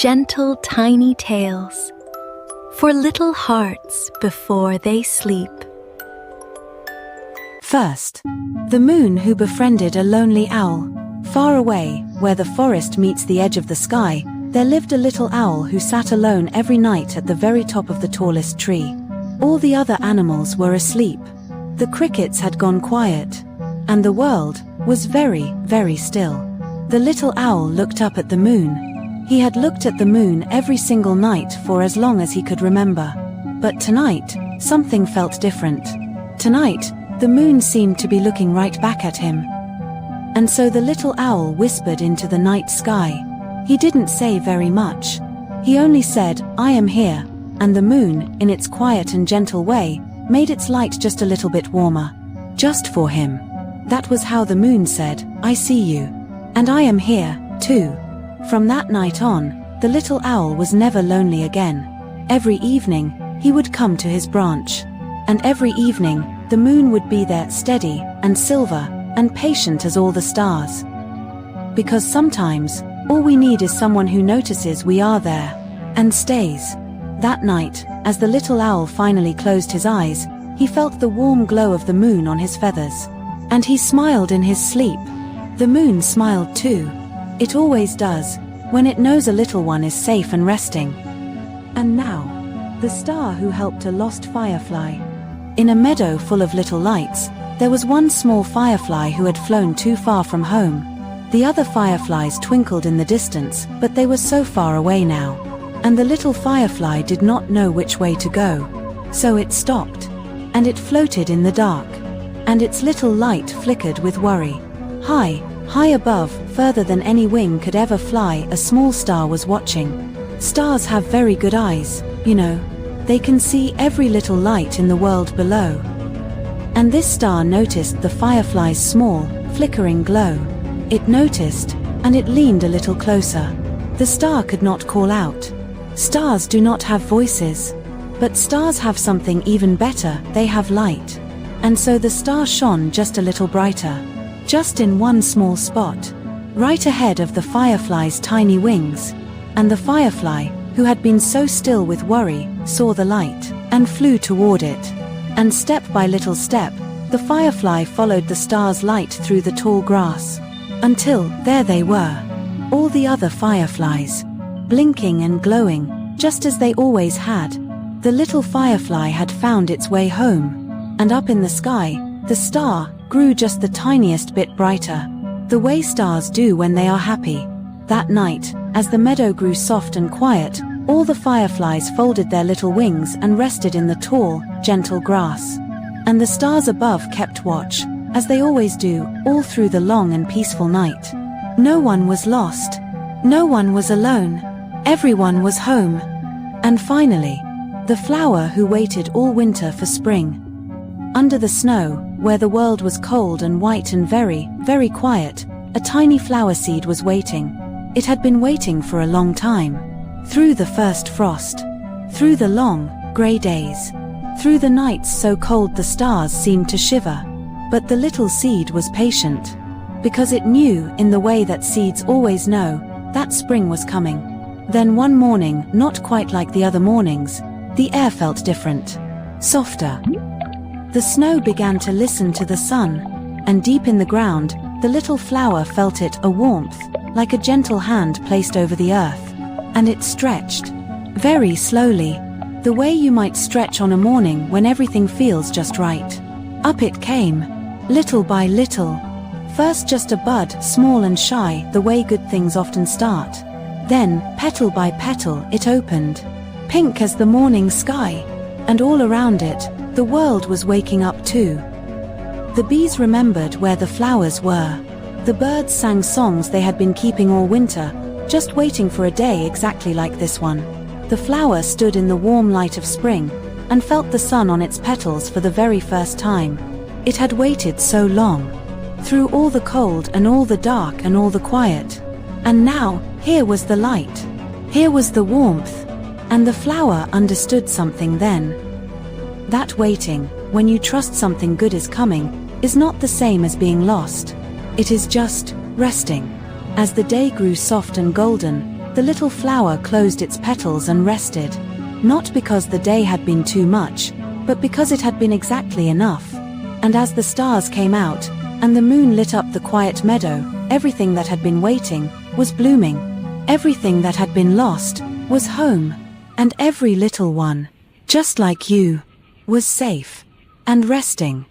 gentle tiny tales for little hearts before they sleep. First, the moon who befriended a lonely owl. Far away, where the forest meets the edge of the sky, there lived a little owl who sat alone every night at the very top of the tallest tree. All the other animals were asleep. The crickets had gone quiet, and the world was very, very still. The little owl looked up at the moon. He had looked at the moon every single night for as long as he could remember. But tonight, something felt different. Tonight, the moon seemed to be looking right back at him. And so the little owl whispered into the night sky. He didn't say very much. He only said, "I am here," and the moon, in its quiet and gentle way, made its light just a little bit warmer. Just for him. That was how the moon said, "I see you. And I am here, too." From that night on, the little owl was never lonely again. Every evening, he would come to his branch. And every evening, the moon would be there, steady and silver and patient as all the stars. Because sometimes, all we need is someone who notices we are there and stays. That night, as the little owl finally closed his eyes, he felt the warm glow of the moon on his feathers. And he smiled in his sleep. The moon smiled too. It always does, when it knows a little one is safe and resting. And now, the star who helped a lost firefly. In a meadow full of little lights, there was one small firefly who had flown too far from home. The other fireflies twinkled in the distance, but they were so far away now. And the little firefly did not know which way to go. So it stopped. And it floated in the dark. And its little light flickered with worry. High, high above, further than any wing could ever fly, a small star was watching. Stars have very good eyes, you know. They can see every little light in the world below. And this star noticed the firefly's small, flickering glow. It noticed, and it leaned a little closer. The star could not call out. Stars do not have voices. But stars have something even better, they have light. And so the star shone just a little brighter. Just in one small spot. Right ahead of the firefly's tiny wings. And the firefly, who had been so still with worry, saw the light, and flew toward it. And step by little step, the firefly followed the star's light through the tall grass. Until, there they were. All the other fireflies. Blinking and glowing, just as they always had. The little firefly had found its way home. And up in the sky, the star grew just the tiniest bit brighter. The way stars do when they are happy. That night, as the meadow grew soft and quiet, all the fireflies folded their little wings and rested in the tall, gentle grass. And the stars above kept watch, as they always do, all through the long and peaceful night. No one was lost. No one was alone. Everyone was home. And finally, the flower who waited all winter for spring. Under the snow, where the world was cold and white and very, very quiet, a tiny flower seed was waiting. It had been waiting for a long time. Through the first frost. Through the long, grey days. Through the nights so cold the stars seemed to shiver. But the little seed was patient. Because it knew, in the way that seeds always know, that spring was coming. Then one morning, not quite like the other mornings, the air felt different. Softer. The snow began to listen to the sun, and deep in the ground, the little flower felt it, a warmth, like a gentle hand placed over the earth. And it stretched. Very slowly. The way you might stretch on a morning when everything feels just right. Up it came. Little by little. First just a bud, small and shy, the way good things often start. Then, petal by petal, it opened. Pink as the morning sky. And all around it, the world was waking up too. The bees remembered where the flowers were. The birds sang songs they had been keeping all winter, just waiting for a day exactly like this one. The flower stood in the warm light of spring, and felt the sun on its petals for the very first time. It had waited so long. Through all the cold and all the dark and all the quiet. And now, here was the light. Here was the warmth. And the flower understood something then. That waiting, when you trust something good is coming, is not the same as being lost. It is just resting. As the day grew soft and golden, The little flower closed its petals and rested, not because the day had been too much, but because it had been exactly enough. And as the stars came out, and the moon lit up the quiet meadow, everything that had been waiting was blooming. Everything that had been lost was home. And every little one, just like you, was safe and resting.